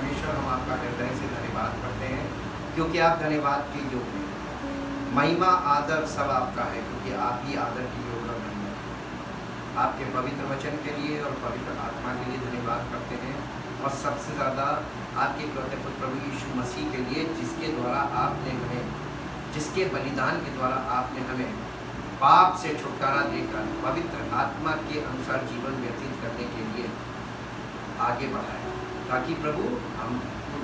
परमेश्वर, हम आपका हृदय से धन्यवाद करते हैं क्योंकि आप धन्यवाद के योग्य हैं। महिमा आदर सब आपका है क्योंकि आप ही आदर की योग्य और महिमा हैं। आपके पवित्र वचन के लिए और पवित्र आत्मा के लिए धन्यवाद करते हैं और सबसे ज़्यादा आपके इकलौते पुत्र प्रभु यीशु मसीह के लिए, जिसके द्वारा आपने हमें, जिसके बलिदान के द्वारा आपने हमें पाप से छुटकारा देकर पवित्र आत्मा के अनुसार जीवन व्यतीत करने के लिए आगे बढ़ाया, ताकि प्रभु हम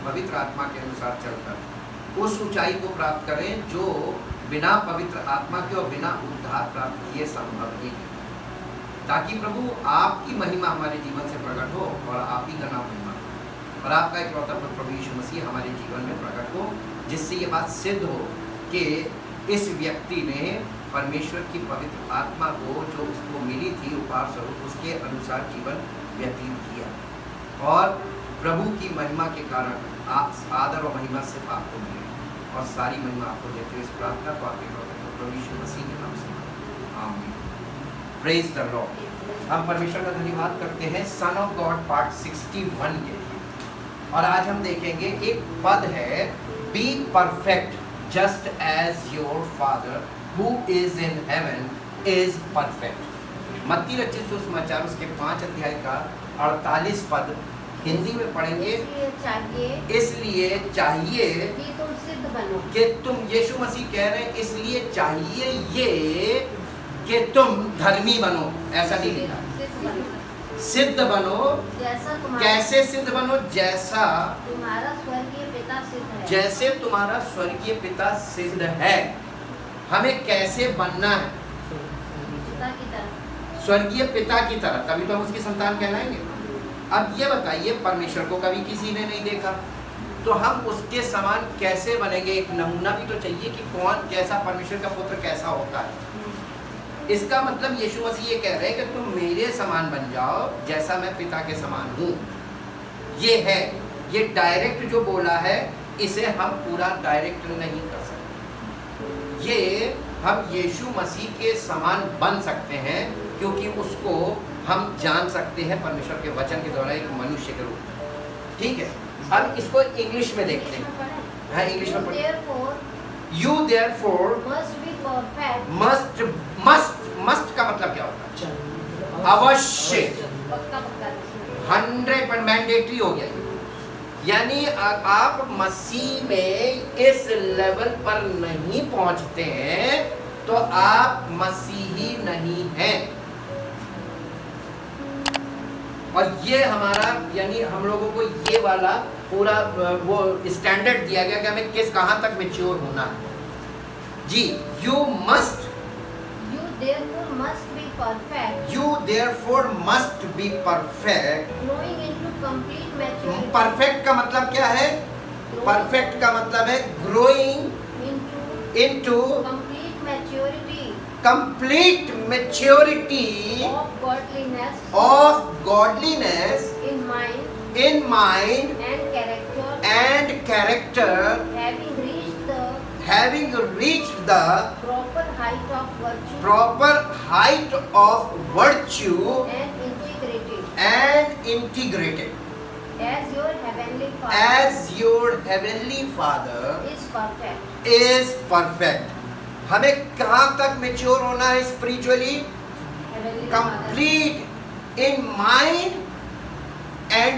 पवित्र आत्मा के अनुसार चलकर उस ऊंचाई को प्राप्त करें जो बिना पवित्र आत्मा के और बिना उद्धार प्राप्त किए संभव नहीं है। ताकि प्रभु आपकी महिमा हमारे जीवन से प्रकट हो और आप ही का नाम महिमा हो और आपका इकलौता पुत्र प्रभु यीशु मसीह हमारे जीवन में प्रकट हो, जिससे ये बात सिद्ध हो कि इस व्यक्ति ने परमेश्वर की पवित्र आत्मा को जो उसको मिली थी उपहार स्वरूप, उसके अनुसार जीवन व्यतीत किया और प्रभु की महिमा के कारण आदर और महिमा सिर्फ आपको मिले और सारी महिमा आपको देते हुए इस प्रार्थना को आपके प्रभु यीशु मसीह के नाम से आमीन। Praise the Lord. हम परमेश्वर का धन्यवाद करते हैं सन ऑफ गॉड पार्ट 61 के लिए, और आज हम देखेंगे एक पद है, be perfect just as your father who is in heaven is perfect। मत्ती रचित सुसमाचार उसके 5 अध्याय का 48 पद हिंदी में पढ़ेंगे। इसलिए चाहिए कि तुम सिद्ध बनो, कि तुम, यीशु मसीह कह रहे हैं इसलिए चाहिए ये कि तुम धर्मी बनो, ऐसा नहीं लिखा, सिद्ध बनो। जैसा कैसे सिद्ध बनो? जैसा तुम्हारा स्वर्गीय पिता सिद्ध है। जैसे तुम्हारा स्वर्गीय पिता सिद्ध है। हमें कैसे बनना है? पिता की तरह, स्वर्गीय पिता की तरह, तभी तो हम उसकी संतान कहलाएंगे। अब ये बताइए, परमेश्वर को कभी किसी ने नहीं देखा, तो हम उसके समान कैसे बनेंगे? एक नमूना भी तो चाहिए कि कौन कैसा, परमेश्वर का पुत्र कैसा होता है। इसका मतलब यीशु मसीह ये कह रहे हैं कि तुम मेरे समान बन जाओ जैसा मैं पिता के समान हूँ। ये है, ये डायरेक्ट जो बोला है, इसे हम पूरा डायरेक्ट नहीं कर सकते। ये हम यीशु मसीह के समान बन सकते हैं क्योंकि उसको हम जान सकते हैं परमेश्वर के वचन के द्वारा एक मनुष्य के रूप में। ठीक है, अब इसको इंग्लिश में देखते हैं। हाँ, इंग्लिश में पढ़ें। You therefore must be perfect। Must का मतलब क्या होता है? अवश्य, पक्का पक्का 100% मैंडेटरी हो गया। यानी आप मसीह में इस लेवल पर नहीं पहुंचते हैं तो आप मसीही नहीं हैं। और ये हमारा, यानी हम लोगों को ये वाला पूरा वो स्टैंडर्ड दिया गया कि हमें कहाँ तक मैच्योर होना है। जी, you therefore must be perfect। growing into complete maturity। Perfect का मतलब क्या है? परफेक्ट का मतलब है growing into complete maturity of godliness in mind and character, having reached the proper height of virtue and integrity, as your heavenly Father is perfect। हमें कहाँ तक मैच्योर होना है spiritually? Complete in mind and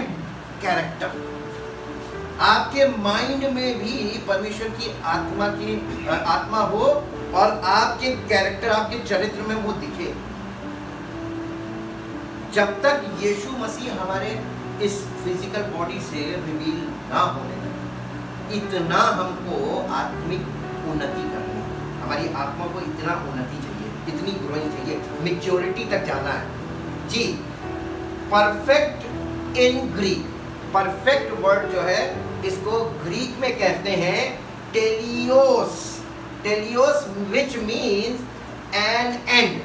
character. आपके mind में भी परमेश्वर की आत्मा हो और आपके कैरेक्टर, आपके चरित्र में वो दिखे। जब तक यीशु मसीह हमारे इस फिजिकल बॉडी से रिवील ना होने लगे, इतना हमको आत्मिक उन्नति करनी है। हमारी आत्मा को इतना उन्नति चाहिए, इतनी ग्रोइंग चाहिए, मैच्योरिटी तक जाना है। जी, perfect in Greek, perfect word जो है इसको ग्रीक में कहते हैं टेलियोस। टेलियोस which means an end.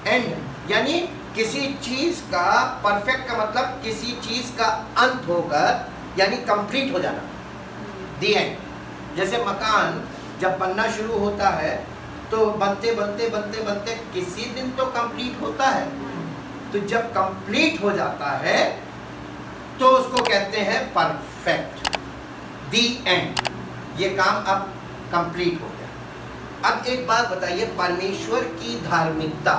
End यानी किसी चीज का, परफेक्ट का मतलब किसी चीज का अंत होकर, यानी कंप्लीट हो जाना, दी एंड। जैसे मकान जब बनना शुरू होता है तो बनते बनते बनते बनते किसी दिन तो कंप्लीट होता है। तो जब कंप्लीट हो जाता है तो कहते हैं परफेक्ट, दी एंड। ये काम अब कंप्लीट हो गया। अब एक बात बताइए, परमेश्वर की धार्मिकता,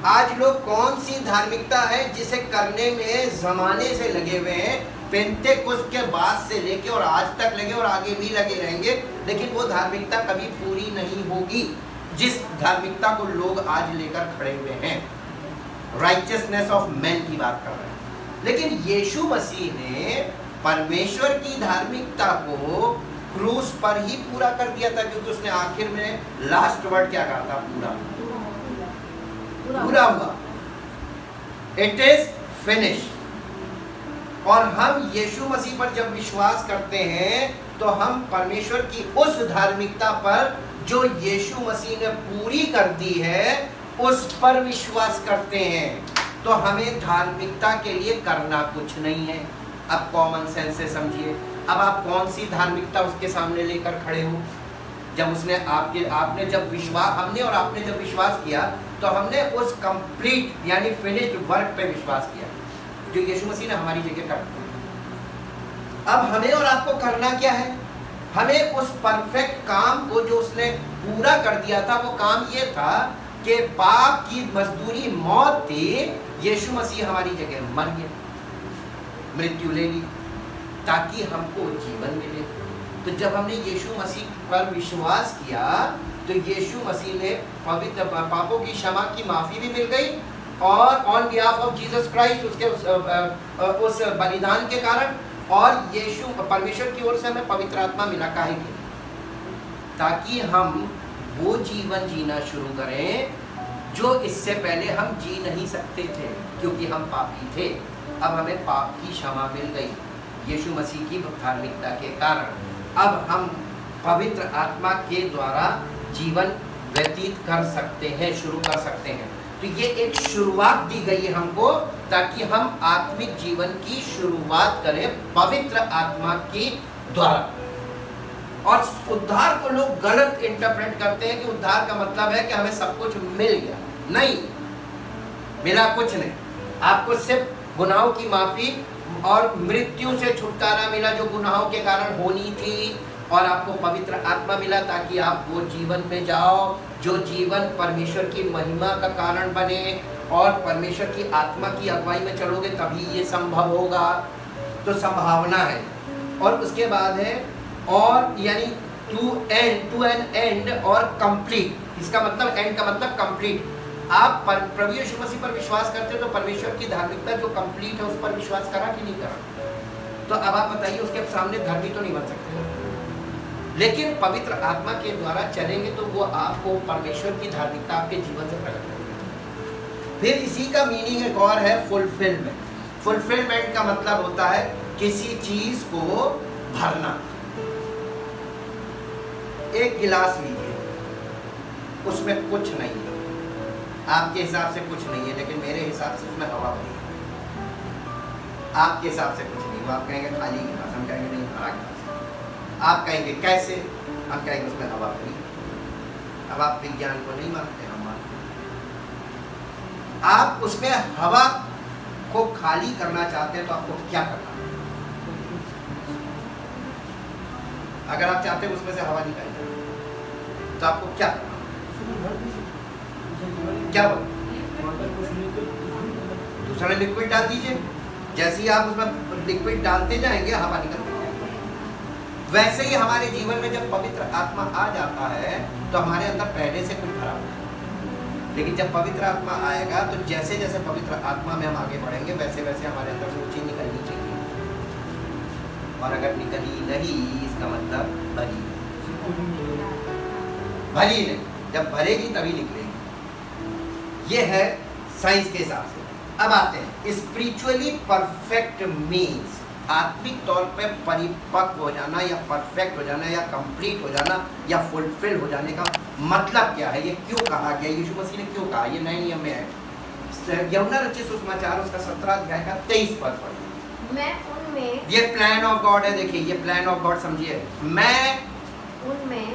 आज लोग कौन सी धार्मिकता है जिसे करने में जमाने से लगे हुए हैं, पेंटेकोस्त के बाद से लेके और आज तक लगे और आगे भी लगे रहेंगे, लेकिन वो धार्मिकता कभी पूरी नहीं होगी जिस धार्मिकता को लोग आज लेकर खड़े हुए हैं। राइचियसनेस ऑफ मैन की बात कर रहे हैं। लेकिन यीशु मसीह ने परमेश्वर की धार्मिकता को क्रूस पर ही पूरा कर दिया था, क्योंकि उसने आखिर में लास्ट वर्ड क्या कहा था? पूरा हुआ, इट इज फिनिश। और हम यीशु मसीह पर जब विश्वास करते हैं तो हम परमेश्वर की उस धार्मिकता पर जो यीशु मसीह ने पूरी कर दी है उस पर विश्वास करते हैं। तो हमें धार्मिकता के लिए करना कुछ नहीं है। अब कॉमन सेंस से समझिए, अब आप कौन सी धार्मिकता उसके सामने लेकर खड़े हो? जब उसने आपने जब विश्वास, हमने और आपने जब विश्वास किया तो हमने उस कंप्लीट यानी फिनिश्ड वर्क पे विश्वास किया जो यीशु मसीह ने हमारी जगह कर दिया। अब हमें और आपको करना क्या है? हमें उस परफेक्ट काम को जो उसने पूरा कर दिया था, वो काम ये था कि पाप की मजदूरी मौत थी, यीशु मसीह हमारी जगह मर गया, मृत्यु ले ली ताकि हमको जीवन मिले। तो जब हमने यीशु मसीह पर विश्वास किया तो यीशु मसीह ने पवित्र पापों की क्षमा की माफी भी मिल गई, और on behalf of Jesus Christ उसके उस बलिदान के कारण, और यीशु परमेश्वर की ओर से हमें पवित्र आत्मा मिला। काहे के? ताकि हम वो जीवन जीना शुरू करें जो इससे पहले हम जी नहीं सकते थे, क्योंकि हम पापी थे। अब हमें पाप की क्षमा मिल गई यीशु मसीह की धार्मिकता के कारण। अब हम पवित्र आत्मा के द्वारा जीवन व्यतीत कर सकते हैं, शुरू कर सकते हैं। तो ये एक शुरुआत दी गई है हमको, ताकि हम आत्मिक जीवन की शुरुआत करें पवित्र आत्मा के द्वारा। और उद्धार को लोग गलत इंटरप्रेट करते हैं कि उद्धार का मतलब है कि हमें सब कुछ मिल गया। नहीं, मिला कुछ नहीं। आपको सिर्फ गुनाहों की माफी और मृत्यु से छुटकारा मिला जो गुनाहों के कारण होनी थी, और आपको पवित्र आत्मा मिला ताकि आप वो जीवन में जाओ जो जीवन परमेश्वर की महिमा का कारण बने, और परमेश्वर की आत्मा की अगुवाई में चलोगे तभी ये संभव होगा। तो संभावना है। और उसके बाद है और यानी टू एन एंड और कंप्लीट। इसका मतलब एंड का मतलब कंप्लीट। आप प्रभु यीशु मसीह पर विश्वास करते हो तो परमेश्वर की धार्मिकता जो कंप्लीट है उस पर विश्वास करा कि नहीं करा? तो अब आप बताइए, उसके सामने धर्मी तो नहीं बन सकते, लेकिन पवित्र आत्मा के द्वारा चलेंगे तो वो आपको परमेश्वर की धार्मिकता आपके जीवन से प्रकट करेगी। फिर इसी का मीनिंग एक और है फुलफिलमेंट। फुलफिलमेंट का मतलब होता है किसी चीज को भरना। एक गिलास लीजिए, उसमें कुछ नहीं है, आपके हिसाब से कुछ नहीं है, लेकिन मेरे हिसाब से उसमें हवा भरी है। आपके हिसाब से कुछ नहीं, वो आप कहेंगे खाली गिलास, हम कहेंगे नहीं भरा गिलास। आप कहेंगे कैसे, हम कहेंगे उसमें हवा भरी। अब आप विज्ञान को नहीं मानते, हम मानते। आप उसमें हवा को खाली करना चाहते हैं तो आपको क्या करना है? अगर आप चाहते हैं उसमें से हवा निकाल जाए तो आपको क्या करना है? क्या दूसरा लिक्विड डाल दीजिए। जैसे ही आप उसमें लिक्विड डालते जाएंगे हवा निकलती जाएगी। वैसे ही हमारे जीवन में जब पवित्र आत्मा आ जाता है तो हमारे अंदर पहले से कुछ भरा हुआ है, लेकिन जब पवित्र आत्मा आएगा तो जैसे जैसे पवित्र आत्मा में हम आगे बढ़ेंगे वैसे वैसे हमारे अंदर से वो चीज निकलनी चाहिए, और अगर निकली नहीं इसका मतलब भरी नहीं। जब भरेगी तभी निकलेगी। ये है साइंस के हिसाब से। अब आते हैं स्पिरिचुअली परफेक्ट मीन्स आत्मिक तौर पे परिपक्व हो जाना या परफेक्ट हो जाना या कंप्लीट हो जाना या फुलफिल हो जाने का मतलब क्या है? ये क्यों कहा गया? यीशु मसीह ने क्यों कहा? ये नए नियम में है। यूहन्ना रचित सुसमाचार उसका 17 अध्याय का 23 पद पढ़िए। मैं उनमें, ये प्लान ऑफ गॉड है। देखिए ये प्लान ऑफ गॉड समझिए। मैं उनमें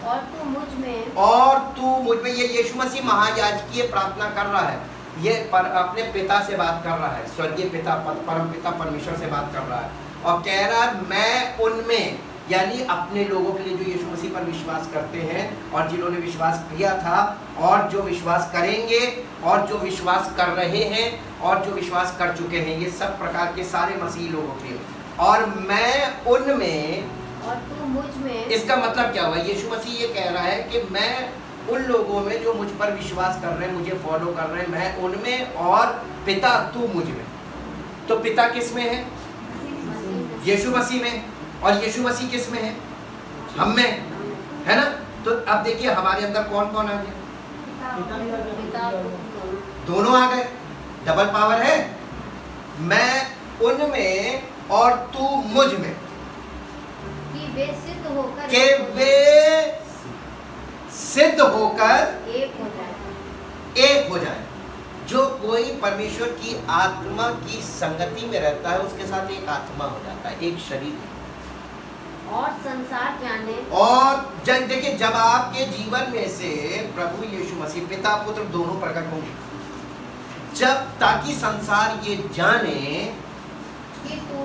और तू मुझ में, और तू मुझ में। ये यीशु मसीह महायाजकीय प्रार्थना कर रहा है ये अपने पिता से बात कर रहा है, स्वर्गीय पिता, परम पिता परमेश्वर से बात कर रहा है और कह रहा है मैं उनमें, यानी अपने लोगों के लिए जो यीशु मसीह पर विश्वास करते हैं और जिन्होंने विश्वास किया था और जो विश्वास करेंगे और जो विश्वास कर रहे हैं और जो विश्वास कर चुके हैं, ये सब प्रकार के सारे मसीही लोगों के लिए, और मैं उनमें और तू मुझ में। इसका मतलब क्या हुआ? यीशु मसीह ये कह रहा है कि मैं उन लोगों में जो मुझ पर विश्वास कर रहे हैं, मुझे फॉलो कर रहे हैं, मैं उनमें और पिता तू मुझ में। तो पिता किस में है? यीशु मसीह में। और यीशु मसीह किस में है? हम में, है ना? तो अब देखिए हमारे अंदर कौन कौन आ गया? दोनों आ गए, डबल पावर है। मैं उनमें और तू मुझ में, कि वे सिद्ध होकर कि वे सिद्ध होकर एक हो जाए। एक हो जाए। जो कोई परमेश्वर की आत्मा की संगति में रहता है उसके साथ एक आत्मा हो जाता है, एक शरीर। और संसार जाने। और देखिए जब आपके जीवन में से प्रभु यीशु मसीह पिता पुत्र दोनों प्रकट होंगे, जब ताकि संसार ये जाने कि तू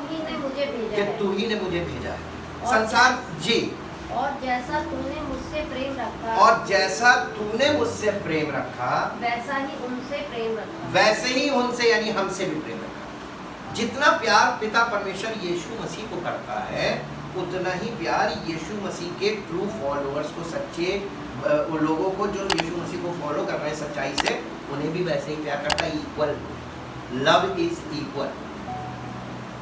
ही ने मुझे भेजा कि है। तू ही ने मुझे भेजा है। और संसार जी, और जैसा तूने मुझसे प्रेम रखा, और जैसा तूने मुझसे प्रेम रखा वैसा ही उनसे प्रेम रखा। वैसे ही उनसे, यानी हमसे भी प्रेम रखा। जितना प्यार पिता परमेश्वर यीशु मसीह को करता है, उतना ही प्यार यीशु मसीह के ट्रू फॉलोअर्स को, सच्चे उन लोगों को जो यीशु मसीह को फॉलो कर रहे हैं सच्चाई से, उन्हें भी वैसे ही प्यार करता है। Equal, love is equal.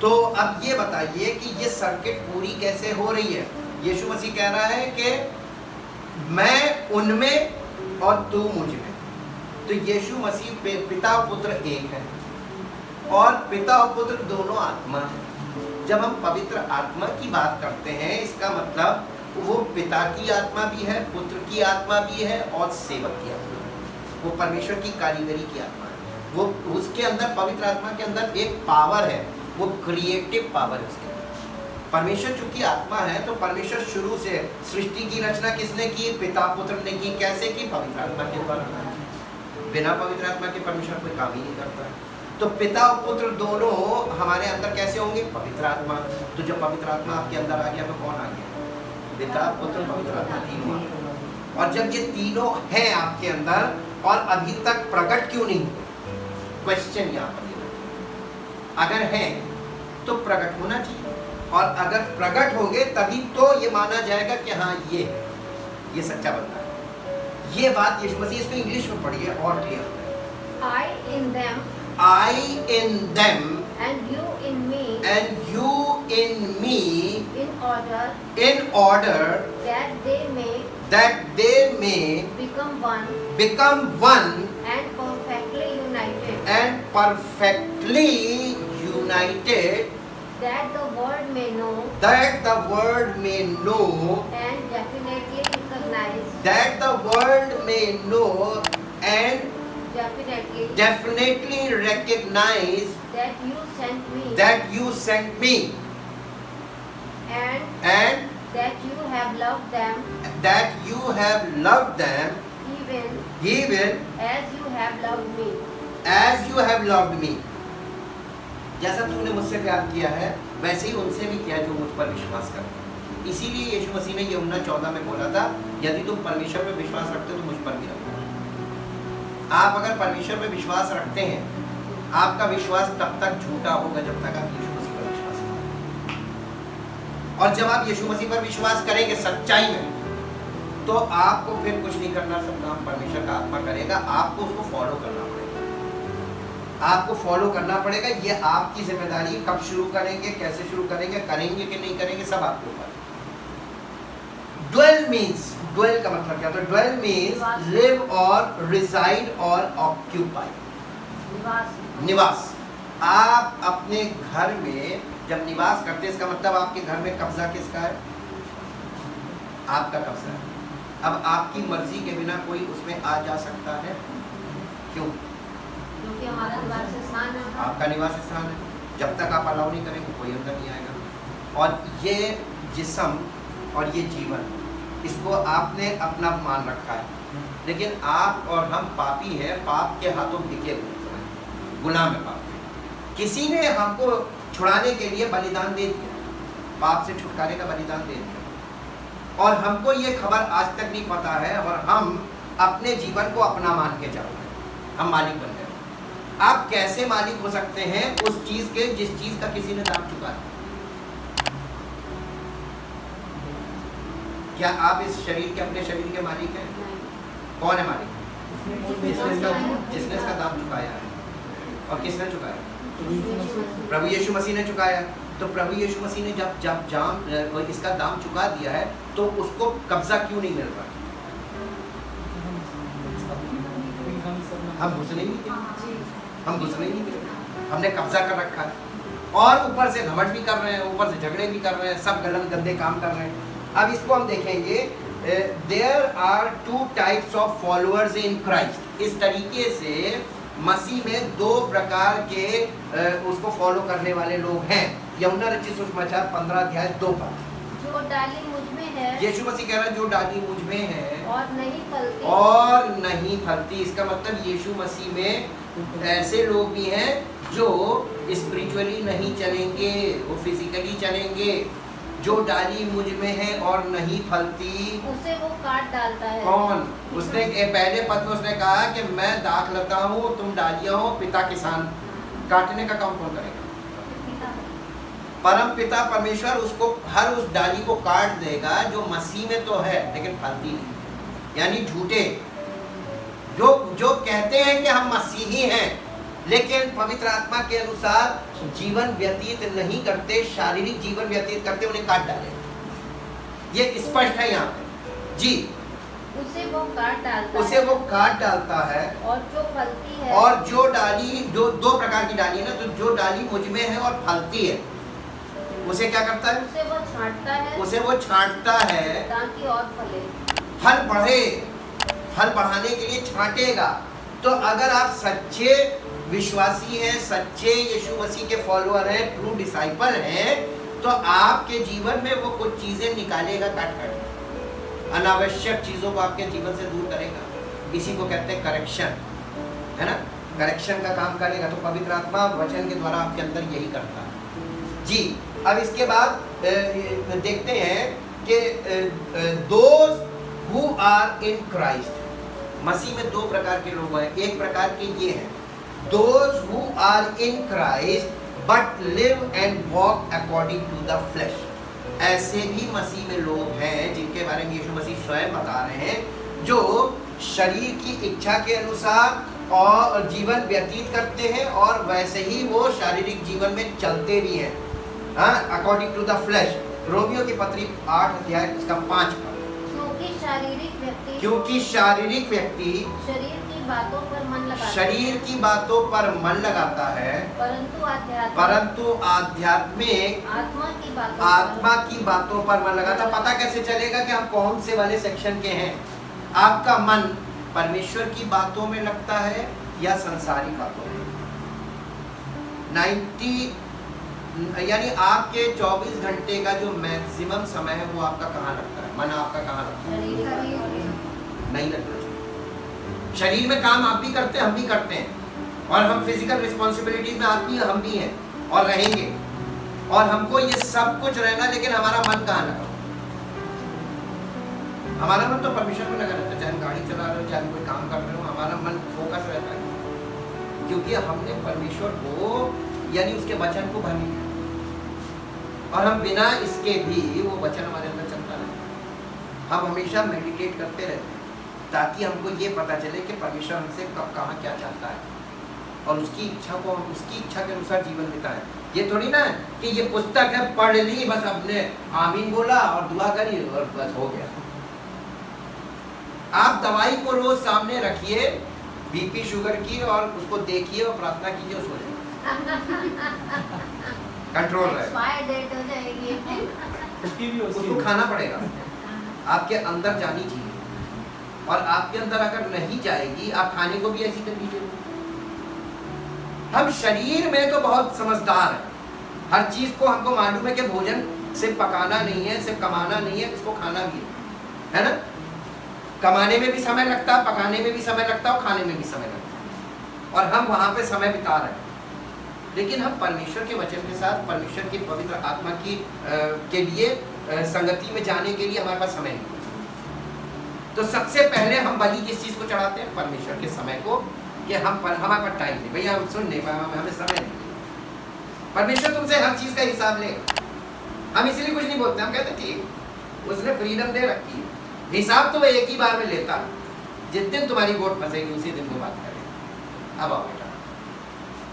तो अब ये बताइए कि ये सर्किट पूरी कैसे हो रही है? यीशु मसीह कह रहा है कि मैं उनमें और तू मुझ में। तो यीशु मसीह पिता और पुत्र एक है, और पिता और पुत्र दोनों आत्मा है। जब हम पवित्र आत्मा की बात करते हैं, इसका मतलब वो पिता की आत्मा भी है, पुत्र की आत्मा भी है और सेवक की आत्मा है। वो परमेश्वर की कारीगरी की आत्मा है। वो उसके अंदर, पवित्र आत्मा के अंदर एक पावर है, वो क्रिएटिव पावर है उसके अंदर। परमेश्वर चूंकि आत्मा है, तो परमेश्वर शुरू से सृष्टि की रचना किसने की? पिता पुत्र ने की। कैसे की? पवित्र आत्मा के द्वारा। बिना पवित्र आत्मा के परमेश्वर कोई काम ही नहीं करता है। तो पिता और पुत्र दोनों हमारे अंदर कैसे होंगे? पवित्र आत्मा। तो जब पवित्र आत्मा आपके अंदर आ गया तो कौन आ गया? पिता पुत्र पवित्र आत्मा, तीनों आ गए। और जब ये तीनों हैं आपके अंदर और अभी तक प्रकट क्यों नहीं हुए? क्वेश्चन यहाँ पर। अगर है तो प्रकट होना चाहिए, और अगर प्रकट होंगे तभी तो ये माना जाएगा कि हाँ ये सच्चा बंदा है। ये बात यीशु मसीह, इसको इंग्लिश में पढ़िए और क्लियर हो जाएगा। I in them, I in them, and you in me, and you in me, in order that they may become one, and perfectly united, that that the world may know, and definitely recognize that you sent me, and that you have loved them, even as you have loved me. जैसा तूने मुझसे प्यार किया है वैसे ही उनसे भी किया जो मुझ पर विश्वास करते हैं। इसीलिए यीशु मसीह ने यूहन्ना 14 में बोला था, यदि तुम परमेश्वर में विश्वास रखते हो तो मुझ पर भी रखो। आप अगर परमेश्वर में विश्वास रखते हैं, आपका विश्वास तब तक झूठा होगा जब तक आप यीशु मसीह पर विश्वास करें। और जब आप यीशु मसीह पर विश्वास करेंगे सच्चाई में, तो आपको फिर कुछ नहीं करना, सब काम परमेश्वर का आत्मा करेगा। आपको उसको फॉलो करना पड़ेगा, आपको फॉलो करना पड़ेगा। ये आपकी जिम्मेदारी है। कब शुरू करेंगे, कैसे शुरू करेंगे, करेंगे कि नहीं करेंगे, सब आपके ऊपर। ड्वेल मीन्स, ड्वेल का मतलब क्या? तो ड्वेल मीन्स लिव और रिसाइड और ऑक्यूपाई, निवास। आप अपने घर में जब निवास करते हैं, इसका मतलब आपके घर में कब्जा किसका है? आपका कब्जा है। अब आपकी मर्जी के बिना कोई उसमें आ जा सकता है? क्यों? क्योंकि हमारा निवास स्थान है, आपका निवास स्थान है। जब तक आप अलाउ नहीं करेंगे कोई अंदर नहीं आएगा। और ये जिस्म और ये जीवन, इसको आपने अपना मान रखा है। लेकिन आप और हम पापी हैं, पाप के हाथों बिके हुए, गुलाम है पाप के। किसी ने हमको छुड़ाने के लिए बलिदान दे दिया, पाप से छुटकारे का बलिदान दे दिया, और हमको ये खबर आज तक नहीं पता है, और हम अपने जीवन को अपना मान के चल रहे हैं, हम मालिक बन गए। आप कैसे मालिक हो सकते हैं उस चीज के जिस चीज का किसी ने दाम चुका है? क्या आप इस शरीर के, अपने शरीर के मालिक हैं? कौन है मालिक? जिसने इसका दाम चुकाया है। और किसने चुकाया? प्रभु यीशु मसीह ने चुकाया। तो प्रभु यीशु मसीह ने जब इसका दाम चुका दिया है, तो उसको कब्जा क्यों नहीं मिल रहा? हम घुसने नहीं देंगे, हम घुसने नहीं देंगे, हमने कब्जा कर रखा है, और ऊपर से घमंड भी कर रहे हैं, ऊपर से झगड़े भी कर रहे हैं, सब गलत गंदे काम कर रहे हैं। अब इसको हम देखेंगे, there are 2 types of followers in Christ. इस तरीके से मसीह में 2 प्रकार के उसको फॉलो करने वाले लोग हैं। यूहन्ना रचित सुसमाचार 15 अध्याय 2 पर, जो डाली मुझ में है, यीशु मसीह कह रहा है जो डाली मुझ में है और नहीं फलती, और नहीं फलती। इसका मतलब यीशु मसीह में ऐसे लोग भी हैं जो स्पिरिचुअली नहीं चलेंगे, वो फिजिकली चलेंगे। जो डाली मुझ में है और नहीं फलती, उसे वो काट डालता है। कौन? उसने पहले पद में उसने कहा कि मैं दाख लता हूँ, तुम डालियां हो, पिता किसान। काटने का काम कौन करेगा? परम पिता परमेश्वर उसको, हर उस डाली को काट देगा जो मसीह में तो है लेकिन फलती नहीं। यानी झूठे जो कहते हैं कि हम मसीही हैं, लेकिन पवित्र आत्मा के अनुसार जीवन व्यतीत नहीं करते, शारीरिक जीवन व्यतीत करते, उन्हें काट डाले। ये स्पष्ट है यहाँ पे जी। उसे वो काट डालता उसे है, वो काट डालता है। और जो फलती है, और जो डाली, जो 2 प्रकार की डाली है ना, तो जो डाली मुझ में है और फलती है, उसे क्या करता है? उसे वो छांटता है, उसे वो छांटता है ताकि और फले। फल बढ़े, फल बढ़ाने के लिए छांटेगा। तो अगर आप सच्चे विश्वासी हैं, सच्चे यीशु मसीह के फॉलोअर हैं, ट्रू डिसाइपल हैं, तो आपके जीवन में वो कुछ चीजें निकालेगा, काट काट, अनावश्यक चीजों को आपके जीवन से दूर करेगा। इसी को कहते हैं करेक्शन, है ना? करेक्शन का काम करेगा। तो पवित्र आत्मा वचन के द्वारा आपके अंदर यही करता है जी। अब इसके बाद देखते हैं कि those who are in Christ, मसीह में 2 प्रकार के लोग हैं। एक प्रकार के ये हैं, those who are in Christ but live and walk according to the flesh। ऐसे भी मसीह में लोग हैं जिनके बारे में यीशु मसीह स्वयं बता रहे हैं, जो शरीर की इच्छा के अनुसार और जीवन व्यतीत करते हैं, और वैसे ही वो शारीरिक जीवन में चलते भी हैं, according to the flesh. Romeo की पत्री 8 अध्याय उसका 5 पर, क्योंकि शारीरिक व्यक्ति शरीर की बातों पर मन लगाता है, शरीर की बातों पर मन लगाता है, परंतु आध्यात्मिक आत्मा की बातों पर मन लगाता। पता कैसे चलेगा कि हम कौन से वाले सेक्शन के हैं? आपका मन परमेश्वर की बातों में लगता है या संसारी बातों में? 90 यानी आपके 24 घंटे का जो मैक्सिमम समय है वो आपका कहाँ लगता है? मन आपका कहाँ लगता है? नहीं लगता। शरीर में काम आप भी करते हैं, हम भी करते हैं, और हम फिजिकल रिस्पॉन्सिबिलिटीज में आप भी, हम भी हैं और रहेंगे, और हमको ये सब कुछ रहना, लेकिन हमारा मन कहाँ लगा? हमारा मन तो परमेश्वर में लगा रहता है। चाहे हम गाड़ी चला रहे हो, चाहे हम कोई काम कर रहे हो, हमारा मन फोकस रहता है, क्योंकि हमने परमेश्वर को यानी उसके वचन को भर लिया, और हम बिना इसके भी वो वचन हमारे अंदर चलता रहता है। हम हमेशा मेडिटेट करते रहते हैं ताकि हमको ये पता चले कि परमेश्वर हमसे कब कहाँ क्या चाहता है, और उसकी इच्छा को हम उसकी इच्छा के अनुसार जीवन बिताएं। ये थोड़ी ना कि ये पुस्तक है, पढ़ ली बस, अपने आमीन बोला और दुआ करी और बस हो गया। आप दवाई को रोज सामने रखिए, बीपी शुगर की, और उसको देखिए और प्रार्थना कीजिए, उसको कंट्रोल रहे। उसको खाना पड़ेगा, आपके अंदर जानी चाहिए, और आपके अंदर अगर नहीं जाएगी, आप खाने को भी ऐसी कर लीजिए। हम शरीर में तो बहुत समझदार हैं, हर चीज को हमको मालूम है कि भोजन सिर्फ पकाना नहीं है, सिर्फ कमाना नहीं है, इसको खाना भी है ना? कमाने में भी समय लगता है, पकाने में भी समय लगता है और खाने में भी समय लगता है, और हम वहाँ पे समय बिता रहे हैं। लेकिन हम परमेश्वर के वचन के साथ परमेश्वर की पवित्र आत्मा की के लिए संगति में जाने के लिए हमारे पास समय नहीं है। तो सबसे पहले हम बलि किस चीज़ को चढ़ाते हैं? परमेश्वर के समय को, कि हमारे पास टाइम नहीं, भैया हम सुन नहीं पाए, हमें समय नहीं। परमेश्वर तुमसे हर चीज़ का हिसाब लेगा। हम इसलिए कुछ नहीं बोलते, हम कहते ठीक, उसने फ्रीडम दे रखी है, हिसाब तो वह एक ही बार में लेता है। जिस दिन तुम्हारी वोट फंसेगी उसी दिन वो बात करेगा। अब आओ बेटा,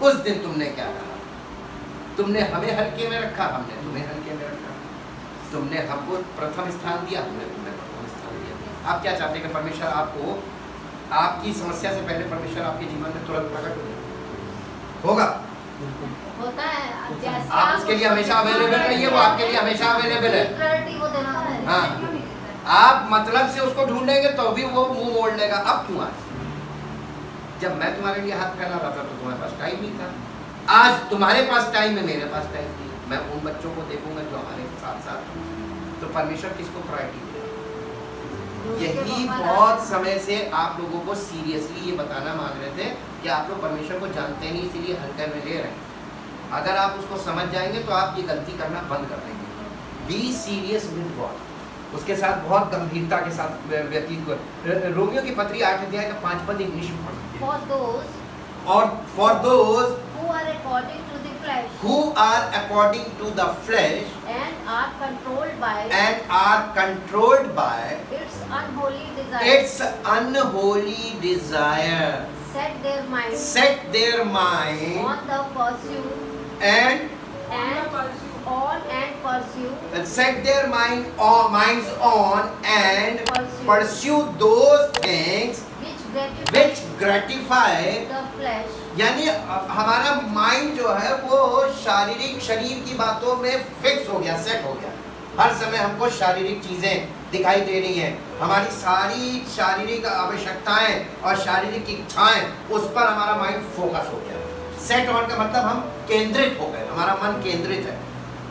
उस दिन तुमने क्या कहा? तुमने हमें हल्के में रखा, हमने तुम्हें हल्के में रखा। तुमने हमको प्रथम स्थान दिया, हमने तुम्हें प्रथम स्थान दिया। आप क्या चाहते हैं कि परमेश्वर आपको, आपकी समस्या से पहले परमेश्वर आपके जीवन में तुरंत प्रकट होगा? होता है। जैसे आप उसके लिए हमेशा अवेलेबल रहिए, वो आपके लिए हमेशा अवेलेबल है। प्रायोरिटी वो देना है। हाँ, आप मतलब से उसको ढूंढेंगे तो भी वो मुंह मोड़ लेगा। अब क्यों आए? जब मैं तुम्हारे लिए हाथ फैला रहा था तो तुम्हारे पास टाइम नहीं था। आज तुम्हारे पास टाइम है, मेरे पास टाइम नहीं है। मैं उन बच्चों को देखूंगा जो हमारे साथ साथ। तो परमेश्वर किसको प्रायोरिटी दे? यही बहुत समय से आप लोगों को सीरियसली ये बताना मांग रहे थे कि आप लोग परमेश्वर को जानते नहीं, इसीलिए हल्के में ले रहे हैं। अगर आप उसको समझ जाएंगे तो आप ये गलती करना बंद कर देंगे। बी सीरियस विद गॉड, उसके साथ बहुत गंभीरता के साथ व्यतीत हुए। रोमियो की पत्री 8 अध्याय का 5 पद इंग्लिश में पढ़ते हैं। For those who are according to the flesh, who are according to the flesh and are controlled by its unholy desire, set their minds on the pursuit and set their minds on and pursue those things which gratify the flesh. यानी हमारा mind जो है वो शारीरिक, शरीर की बातों में फिक्स हो गया, सेट हो गया। हर समय हमको शारीरिक चीजें दिखाई दे रही हैं, हमारी सारी शारीरिक आवश्यकताएं और शारीरिक इच्छाएं, उस पर हमारा माइंड फोकस हो गया। सेट ऑन का मतलब हम केंद्रित हो गए, हमारा मन केंद्रित है।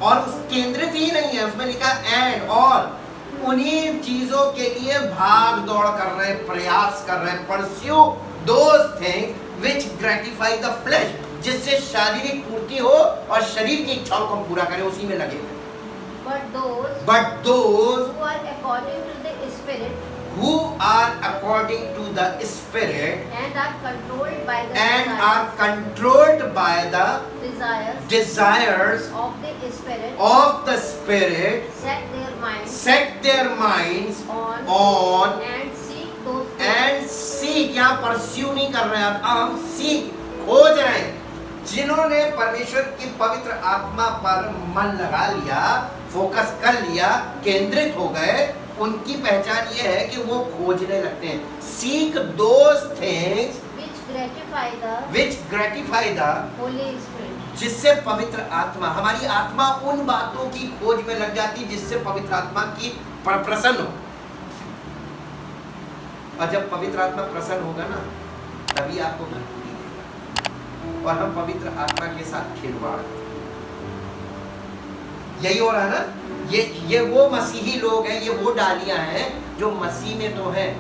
और उस केंद्रित ही नहीं है, उसमें लिखा एंड, और उन्हीं चीजों के लिए भाग दौड़ कर रहे हैं, प्रयास कर रहे हैं। Pursue those things which gratify the flesh, जिससे शारीरिक पूर्ति हो और शरीर की इच्छाओं को हम पूरा करें, उसी में लगे हुए। But those who are according to the Spirit, who are according to the Spirit and are controlled by the desires of the Spirit, set their minds on and seek those things. and seek, यहाँ pursue नहीं कर रहे हैं, हम सीख, खोज रहे हैं। जिन्होंने परमेश्वर की पवित्र आत्मा पर मन लगा लिया, फोकस कर लिया, केंद्रित हो गए, उनकी पहचान ये है कि वो खोजने लगते हैं। Seek those things which gratify the Holy Spirit, जिससे पवित्र आत्मा, हमारी आत्मा उन बातों की खोज में लग जाती है जिससे पवित्र आत्मा की प्रसन्न हो। और जब पवित्र आत्मा प्रसन्न होगा ना, तभी आपको भरपूरी देगा। और हम पवित्र आत्मा के साथ खिलवाड़, यही हो रहा है ना। ये वो मसीही लोग हैं, ये वो डालियां हैं जो मसीह में तो हैं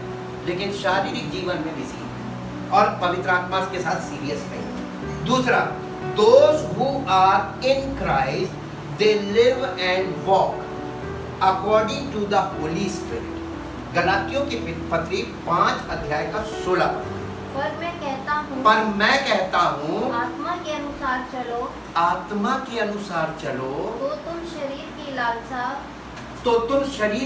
लेकिन शारीरिक जीवन में बिजी हैं और पवित्र आत्मा के साथ सीरियस नहीं। दूसरा, those who are in Christ, they live and walk according to the Holy Spirit। गलातियों की पत्री 5 अध्याय का 16। पर मैं कहता हूँ आत्मा के अनुसार चलो तो तुम शरीर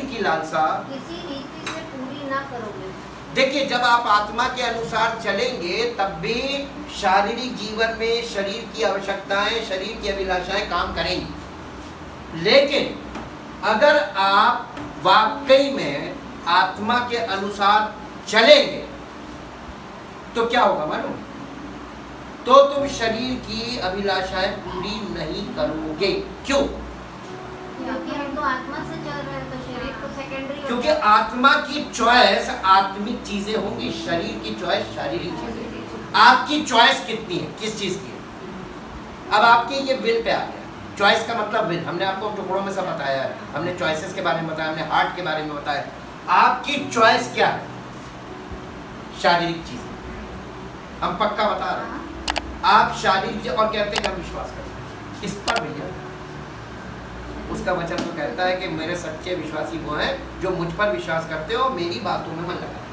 की लालसा किसी रीति से पूरी ना करोगे। देखिए, जब आप आत्मा के अनुसार चलेंगे तब भी शारीरिक जीवन में शरीर की आवश्यकताएं, शरीर की अभिलाषाएं काम करेंगी। लेकिन अगर आप वाकई में आत्मा के अनुसार चलेंगे तो क्या होगा मालूम? तो तुम शरीर की अभिलाषाएं पूरी नहीं करोगे। क्यों? क्योंकि हम तो आत्मा से चल रहे हैं, तो शरीर तो सेकेंडरी। क्योंकि आत्मा की चॉइस आत्मिक चीजें होंगी, शरीर की चॉइस शारीरिक चीजें। आपकी चॉइस कितनी है, किस चीज की है? अब आपके ये विल पे आ गया। चॉइस का मतलब विल, हमने आपको टुकड़ों में सब बताया है, हमने चॉइसेस के बारे में बताया, हमने हार्ट के बारे में बताया। आपकी चॉइस क्या है? शारीरिक चीज, हम पक्का बता रहे हैं। आप शारीरिक और कहते हैं कि हम विश्वास करते हैं इस पर भैया, उसका वचन तो कहता है कि मेरे सच्चे विश्वासी वो हैं जो मुझ पर विश्वास करते हो, मेरी बातों में मन लगाते हो।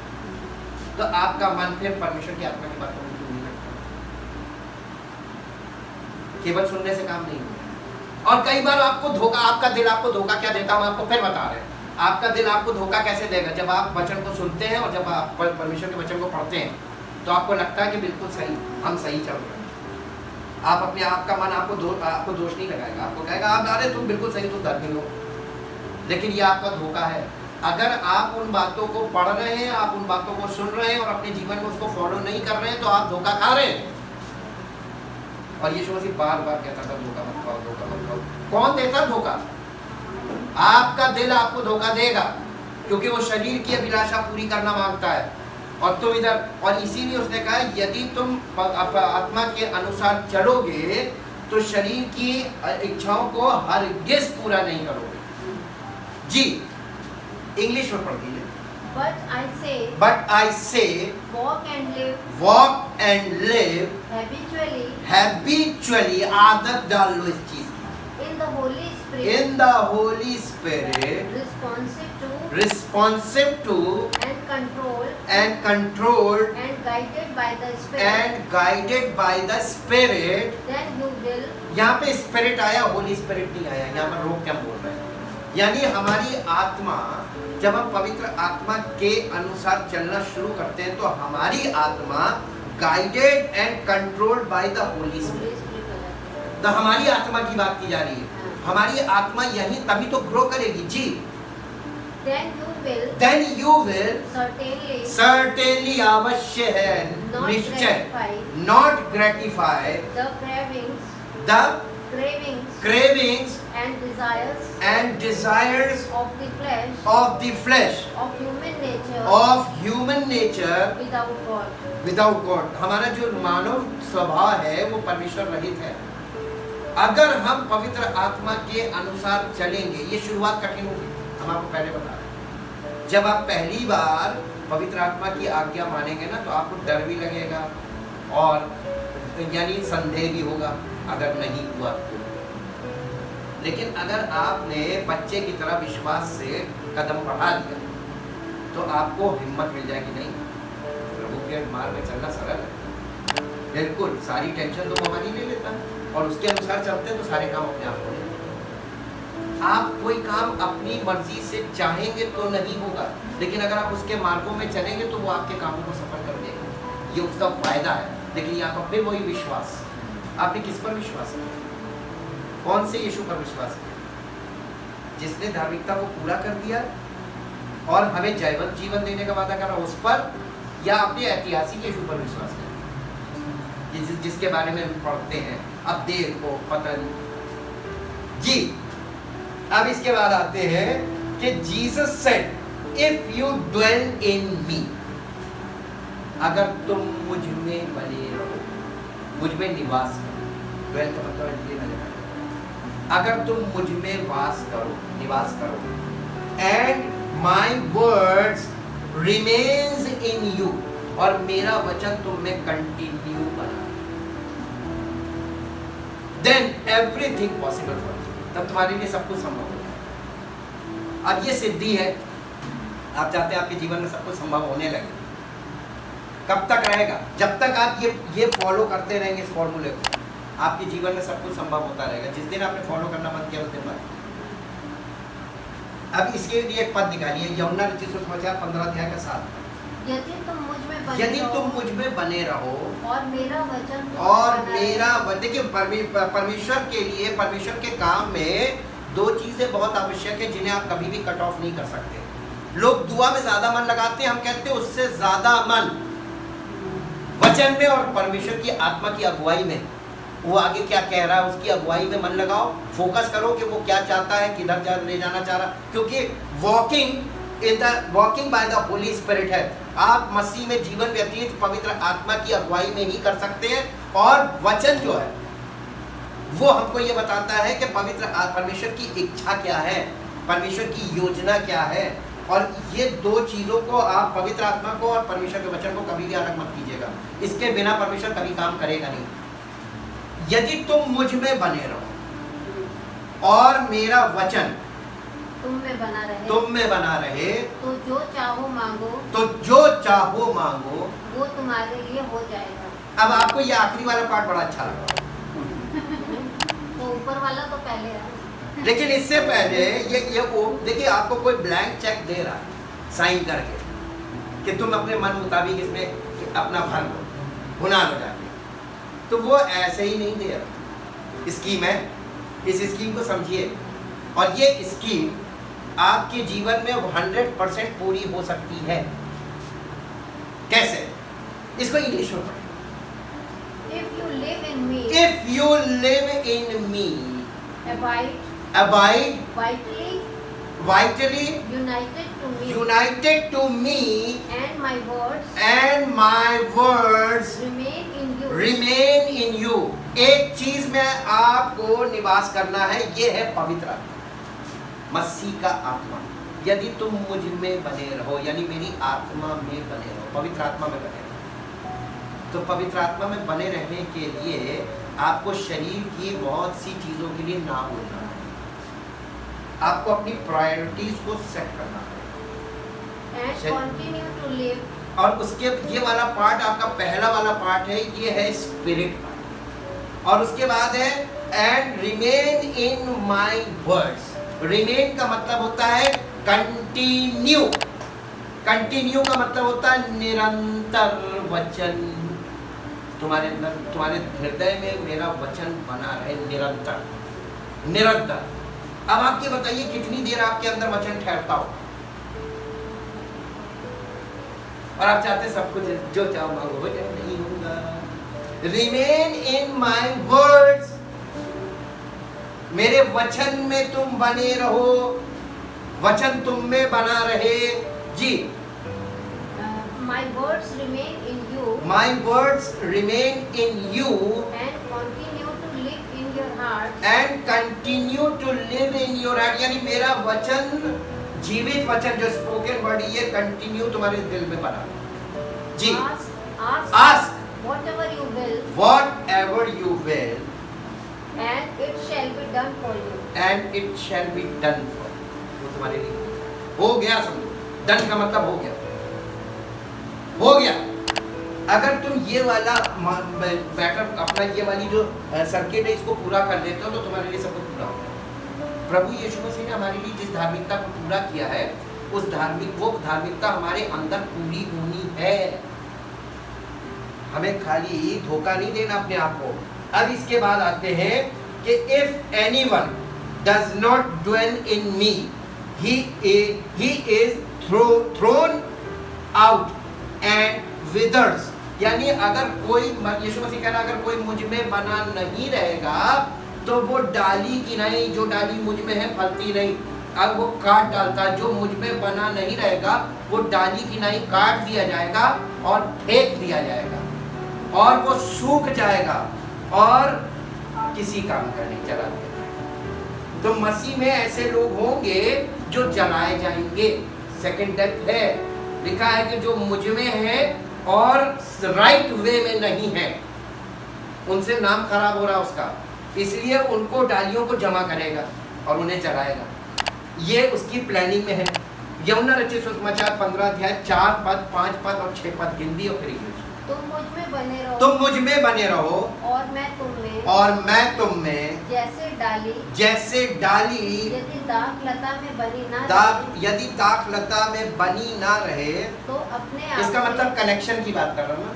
तो आपका मन फिर परमेश्वर की आत्मा की बातों में क्यों नहीं लगता? केवल सुनने से काम नहीं होगा। और कई बार आपको धोखा, आपका दिल आपको धोखा क्या देता, हम आपको फिर बता रहे हैं। आपका दिल आपको धोखा कैसे देगा? जब आप वचन को सुनते हैं और जब आप परमेश्वर के वचन को पढ़ते हैं तो आपको लगता है कि बिल्कुल सही, हम सही चल रहे हैं। आप अपने आप का मन आपको दोष नहीं लगाएगा, आपको कहेगा आप अरे तुम बिल्कुल सही, तुम धर्मी हो। लेकिन ये आपका धोखा है। अगर आप उन बातों को पढ़ रहे हैं, आप उन बातों को सुन रहे हैं और अपने जीवन में उसको फॉलो नहीं कर रहे हैं, तो आप धोखा खा रहे हैं। और यीशु मसीह बार बार कहता था धोखा मत खाओ, धोखा मत खाओ। कौन देता धोखा? आपका दिल आपको धोखा देगा, क्योंकि वो शरीर की अभिलाषा पूरी करना मांगता है। और तुम इधर, और इसीलिए उसने कहा यदि तुम आत्मा के अनुसार चलोगे तो शरीर की इच्छाओं को हरगिज पूरा नहीं करोगे। जी, इंग्लिश में पढ़ दीजिए। But I say, walk and live habitually आदत डाल लो इस चीज की। In the Holy Spirit, responsive to and controlled and guided by the Spirit, then you will। यहाँ पे स्पिरिट आया, होली स्पिरिट नहीं आया। यहाँ पर रोक क्या बोल रहे हैं? यानी हमारी आत्मा, जब हम पवित्र आत्मा के अनुसार चलना शुरू करते हैं तो हमारी आत्मा guided and controlled by the Holi spirit. तो हमारी आत्मा की बात की जा रही है। हमारी आत्मा यही तभी तो ग्रो करेगी। जी, then you will certainly अवश्य है, निश्चय, not gratify the cravings and desires of the flesh of human nature without God। हमारा जो मानव स्वभाव है वो परमेश्वर रहित है। अगर हम पवित्र आत्मा के अनुसार चलेंगे, ये शुरुआत कठिन होगी, हम आपको पहले बता रहे हैं। जब आप पहली बार पवित्र आत्मा की आज्ञा मानेंगे ना तो आपको डर भी लगेगा और यानी संदेह भी होगा अगर नहीं हुआ तो। लेकिन अगर आपने बच्चे की तरह विश्वास से कदम बढ़ा दिया तो आपको हिम्मत मिल जाएगी। नहीं, प्रभु के मार्ग में चलना सरल है, बिल्कुल सारी टेंशन तो बाबा जी ले लेता है और उसके अनुसार चलते हैं तो सारे काम अपने आप होंगे। आप कोई काम अपनी मर्जी से चाहेंगे तो नहीं होगा, लेकिन अगर आप उसके मार्गों में चलेंगे तो वो आपके कामों को सफल कर देगा। ये उसका फायदा है। लेकिन यहाँ पर फिर वही विश्वास, आपने किस पर विश्वास किया? कौन से यीशु पर विश्वास किया जिसने धार्मिकता को पूरा कर दिया और हमें जयवंत जीवन देने का वादा करा, उस पर, या अपने ऐतिहासिक यीशु पर विश्वास किया जिसके बारे में हम पढ़ते हैं अब देर को पता नहीं। जी, अब इसके बाद आते हैं कि Jesus said if you dwell in me, अगर तुम मुझ में बने रहो, मुझ में निवास करो। ड्वेल का मतलब ये मैंने कहा, अगर तुम मुझ में वास करो, निवास करो, and my words remains in you, और मेरा वचन तुम में कंटिन्यू बना, then everything possible for you, तब तुम्हारे लिए सब कुछ संभव हो जाए। अब ये सिद्धि है, आप चाहते हैं आपके जीवन में सब कुछ संभव होने लगे। कब तक रहेगा? जब तक आप ये फॉलो करते रहेंगे इस फॉर्मूले को, आपके जीवन में सब कुछ संभव होता रहेगा। जिस दिन आपने फॉलो करना बंद किया उस दिन बंद। अब इसके लिए एक पद निकालिए, यूहन्ना रचित सुसमाचार 15 अध्याय का 7। यदि तुम मुझ में बने रहो और मेरा वचन देखिए, परमेश्वर के लिए, परमेश्वर के काम में दो चीजें बहुत आवश्यक है जिन्हें आप कभी भी कट ऑफ नहीं कर सकते। लोग दुआ में ज्यादा मन लगाते हैं, हम कहते हैं उससे ज्यादा मन वचन में और परमेश्वर की आत्मा की अगुवाई में। वो आगे क्या कह रहा है उसकी अगुवाई में मन लगाओ, फोकस करो कि वो क्या चाहता है, किधर ले जाना चाह रहा, क्योंकि walking by the Holi spirit है। आप मसीह में जीवन व्यतीत पवित्र आत्मा की अगुवाई में ही कर सकते हैं। और वचन जो है वो हमको ये बताता है कि पवित्र परमेश्वर की इच्छा क्या है, परमेश्वर की योजना क्या है, और ये दो चीज़ों को आप पवित्र आत्मा को और परमेश्वर के वचन को कभी भी अलग मत कीजिएगा। इसके बिना परमेश्वर कभी काम करेगा नहीं। यदि तुम मुझ में बने रहो और मेरा वचन तुम में बना रहे तो जो चाहो मांगो वो तुम्हारे लिए हो जाएगा। अब आपको ये आखिरी वाला पार्ट बड़ा अच्छा लगा। तो ऊपर वाला तो पहले है, लेकिन इससे पहले ये वो देखिए, आपको कोई ब्लैंक चेक दे रहा है साइन करके कि तुम अपने मन मुताबिक इसमें अपना भर लो, गुनाह हो जाते, तो वो ऐसे ही नहीं दे रहा। स्कीम है, इस स्कीम को समझिए, और ये स्कीम आपके जीवन में 100% पूरी हो सकती है। कैसे? इसको इंग्लिश में पढ़ें। If you live in me, abide vitally united to me, and my words remain in you। एक चीज में आपको निवास करना है, ये है पवित्र आत्मा, मसीह का आत्मा। यदि तुम मुझ में बने रहो, यानी मेरी आत्मा में बने रहो, पवित्र आत्मा में बने रहो। तो पवित्र आत्मा में बने रहने के लिए आपको शरीर की बहुत सी चीज़ों के लिए ना बोलना है, आपको अपनी प्रायोरिटीज को सेट करना है। और उसके ये वाला पार्ट आपका पहला वाला पार्ट है, ये है स्पिरिट पार्ट। और उसके बाद है and remain in my words. Remain का मतलब होता है कंटिन्यू, कंटिन्यू का मतलब होता है निरंतर वचन तुम्हारे अंदर, तुम्हारे हृदय में मेरा वचन बना रहे निरंतर, निरंतर। अब आप ये बताइए कितनी देर आपके अंदर वचन ठहरता हो, और आप चाहते सब कुछ जो चाहो मांगो, वचन नहीं होगा। रिमेन इन माई वर्ड्स, मेरे वचन में तुम बने रहो, वचन तुम में बना रहे। जी, my words remain in you, my words remain in you, and continue to live in your heart, and continue to live in your heart। यानी मेरा वचन, जीवित वचन जो स्पोकन वर्ड, ये कंटिन्यू तुम्हारे दिल में बना। जी, ask whatever you will, whatever you will, and it shall be done for you, and it shall be done for you। वो तुम्हारे लिए हो गया, समझो। डन का मतलब हो गया, हो गया। अगर तुम ये वाला बैटर अपना ये वाली जो सर्किट है इसको पूरा कर लेते हो तो तुम्हारे लिए सब कुछ पूरा हो गया। प्रभु यीशु मसीह ने हमारे लिए जिस धार्मिकता को पूरा किया है, वो धार्मिकता हमारे अंदर पूरी होनी है। हमें खाली धोखा नहीं देना अपने आप को। अब इसके बाद आते हैं कि if anyone does not dwell in me, he is thrown out and withers। यानी अगर कोई, यीशु मसीह कह रहा, अगर कोई मुझ में बना नहीं रहेगा तो वो डाली की नहीं, जो डाली मुझ में है फलती नहीं, अब वो काट डालता। जो मुझ में बना नहीं रहेगा वो डाली की नहीं काट दिया जाएगा और फेंक दिया जाएगा, और वो सूख जाएगा और किसी काम का नहीं चला जाएगा। तो मसीह में ऐसे लोग होंगे जो जलाए जाएंगे। सेकंड डेथ है, लिखा है कि जो मुझ में है और राइट वे में नहीं है, उनसे नाम खराब हो रहा उसका, इसलिए उनको डालियों को जमा करेगा और उन्हें जलाएगा। ये उसकी प्लानिंग में है। यूहन्ना रचित सुसमाचार 15 अध्याय 4 पद 5 पद और 6 पद, हिंदी और फिर इंग्लिश। तुम मुझ में बने रहो, तुम मुझ में बने रहो, और मैं तुम में, और मैं तुम में, जैसे डाली यदि दाख लता में बनी ना यदि दाख लता में बनी ना रहे, तो अपने आप, इसका मतलब कनेक्शन की बात कर रहा हूँ ना।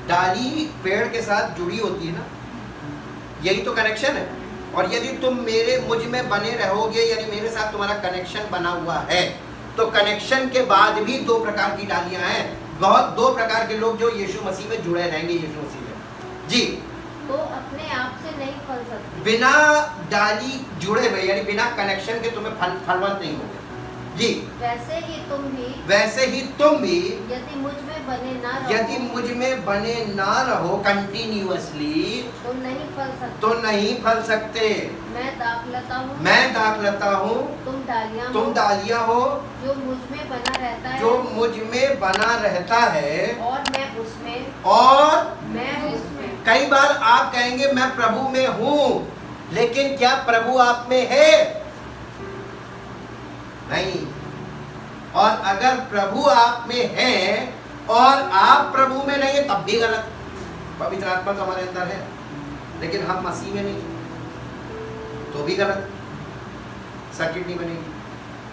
डाली पेड़ के साथ जुड़ी होती है ना, यही तो कनेक्शन है। और यदि तुम मुझ में बने रहोगे, यानी मेरे साथ तुम्हारा कनेक्शन बना हुआ है, तो कनेक्शन के बाद भी दो प्रकार की डालियां हैं। बहुत दो प्रकार के लोग जो यीशु मसीह में जुड़े रहेंगे, यीशु मसीह में। जी, तो अपने आप से नहीं फल सकते। बिना डाली जुड़े हुए, यानी बिना कनेक्शन के तुम्हें फलवंत नहीं होगे। जी, वैसे ही तुम भी यदि मुझ में बने ना यदि मुझ में बने ना रहो कंटिन्यूअसली तो नहीं फल सकते। मैं दाखलता हूँ, तुम डालियाँ हो, जो मुझ में बना रहता है, और मैं उसमें। कई बार आप कहेंगे मैं प्रभु में हूँ, लेकिन क्या प्रभु आप में है? नहीं। और अगर प्रभु आप में है और आप प्रभु में नहीं है तब भी गलत। पवित्र आत्मा तो हमारे अंदर है लेकिन हम मसीह में नहीं, तो भी गलत, सर्किट नहीं बनेगी,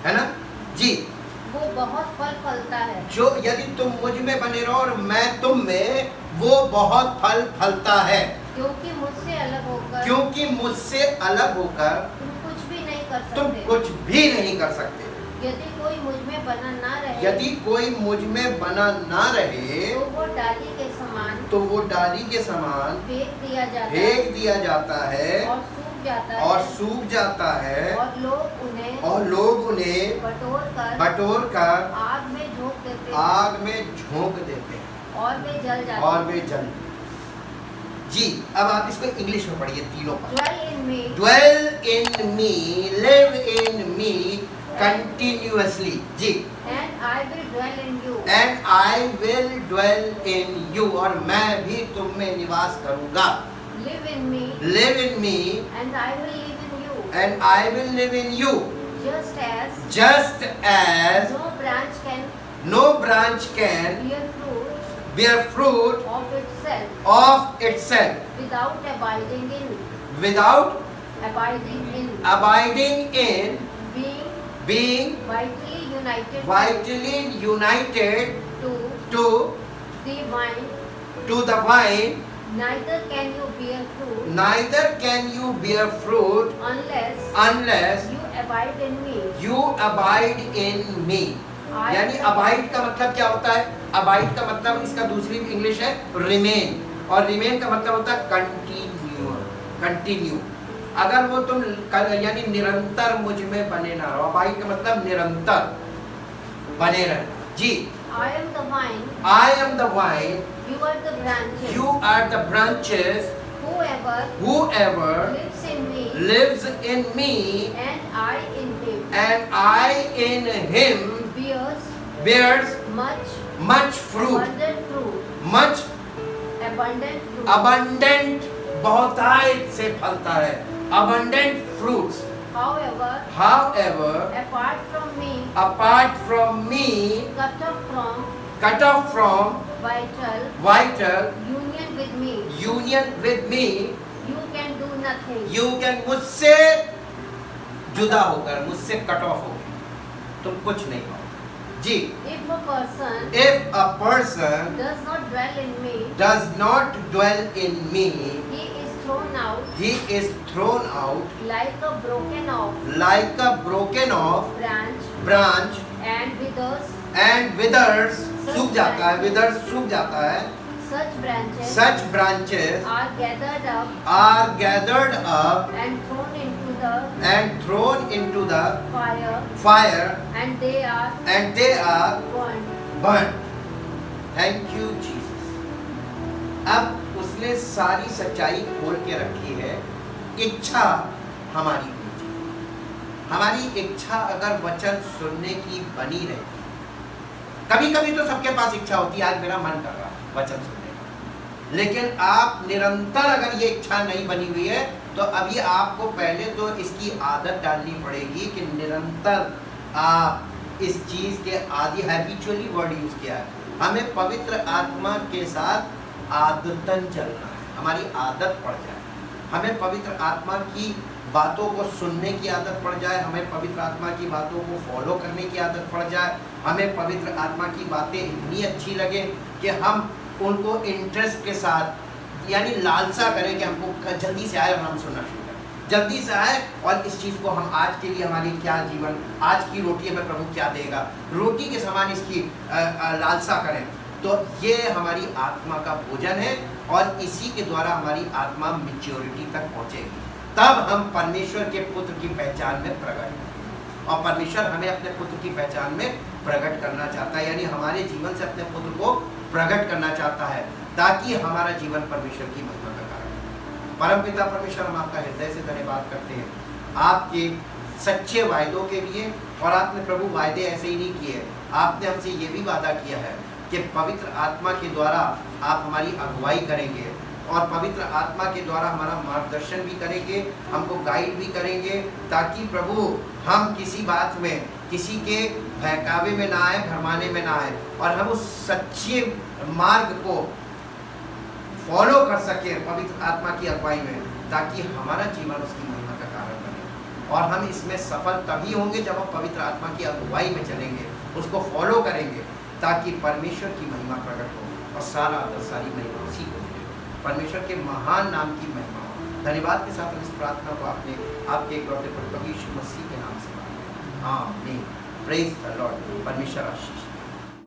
है ना जी। वो बहुत फल फलता है। जो यदि तुम मुझ में बने रहो और मैं तुम में, वो बहुत फल फलता है, क्योंकि मुझसे अलग होकर तुम कुछ भी नहीं कर सकते। यदि कोई मुझ में बना ना रहे, तो वो डाली के समान फेंक दिया जाता है और सूख जाता है, और लोग उन्हें बटोर कर आग में झोंक देते हैं और वे जल जी। अब आप इसको इंग्लिश में पढ़िए तीनों पर। Dwell in me, live in me continuously ji. And I will dwell in you, और मैं भी तुम में निवास करूंगा। Live in me, and I will live in you. Just as no branch can bear fruit of itself without abiding in being vitally united to the vine, neither can you bear fruit unless you abide in me. यानी abide का मतलब क्या होता है? Abide का मतलब इसका दूसरी इंग्लिश है रिमेन, और रिमेन का मतलब होता है कंटिन्यू। अगर वो तुम यानी निरंतर मुझ में बने ना रहो, अबाइड का मतलब निरंतर बने रहना जी। I am the vine, you are the branches, whoever lives in me and I in him bears much fruit, abundant बहुतायत से फलता है, abundant fruits. However, apart from me, cut off from vital union with me, you can मुझसे जुदा होकर, मुझसे cut off होकर तुम कुछ नहीं पाओ जी। If a person does not dwell in me, he is thrown out like a broken off branch and withers सूख जाता है, such branches are gathered up and thrown into the fire and they are burnt. Thank you Jesus. अब उसने सारी सच्चाई खोल के रखी है। इच्छा हमारी होनी चाहिए। हमारी इच्छा अगर वचन सुनने की बनी रहती, कभी कभी तो सबके पास इच्छा होती है, आज मेरा मन कर रहा है वचन सुनने का, लेकिन आप निरंतर अगर ये इच्छा नहीं बनी हुई है तो अभी आपको पहले तो इसकी आदत डालनी पड़ेगी कि निरंतर आप इस चीज के आदि, हैबिचुअली वर्ड यूज किया है, हमें पवित्र आत्मा के साथ आदतन चलना है, हमारी आदत पड़ जाए, हमें पवित्र आत्मा की बातों को सुनने की आदत पड़ जाए, हमें पवित्र आत्मा की बातों को फॉलो करने की आदत पड़ जाए, हमें पवित्र आत्मा की बातें इतनी अच्छी लगे कि हम उनको इंटरेस्ट के साथ यानी लालसा करें कि हमको जल्दी से आए और हम सुनना शुरू करें, जल्दी से आए और इस चीज़ को हम आज के लिए हमारी क्या जीवन, आज की रोटी हमें प्रभु क्या देगा, रोटी के समान इसकी लालसा करें। तो ये हमारी आत्मा का भोजन है और इसी के द्वारा हमारी आत्मा मैच्योरिटी तक पहुँचेगी, तब हम परमेश्वर के पुत्र की पहचान में प्रकट होंगे। और परमेश्वर हमें अपने पुत्र की पहचान में प्रकट करना चाहता है, यानी हमारे जीवन से अपने पुत्र को प्रकट करना चाहता है, ताकि हमारा जीवन परमेश्वर की महिमा का कारण हो। परमपिता परमेश्वर, हम आपका हृदय से धन्यवाद करते हैं आपके सच्चे वायदों के लिए। और आपने प्रभु वायदे ऐसे ही नहीं किए, आपने हमसे ये भी वादा किया है कि पवित्र आत्मा के द्वारा आप हमारी अगुवाई करेंगे और पवित्र आत्मा के द्वारा हमारा मार्गदर्शन भी करेंगे, हमको गाइड भी करेंगे, ताकि प्रभु हम किसी बात में किसी के बहकावे में ना आए, भरमाने में ना आए, और हम उस सच्चे मार्ग को फॉलो कर सके पवित्र आत्मा की अगुवाई में, ताकि हमारा जीवन उसकी महिमा का कारण बने। और हम इसमें सफल तभी होंगे जब हम पवित्र आत्मा की अगुवाई में चलेंगे, उसको फॉलो करेंगे, ताकि परमेश्वर की महिमा प्रकट हो और सारा आदर सारी महिमा उसी को मिले। परमेश्वर के महान नाम की महिमा हो। धन्यवाद के साथ हम इस प्रार्थना को आपने आपके इकलौते पुत्र प्रभु यीशु मसीह के नाम से मांगा। आमीन। Praise the Lord. परमेश्वर आशीष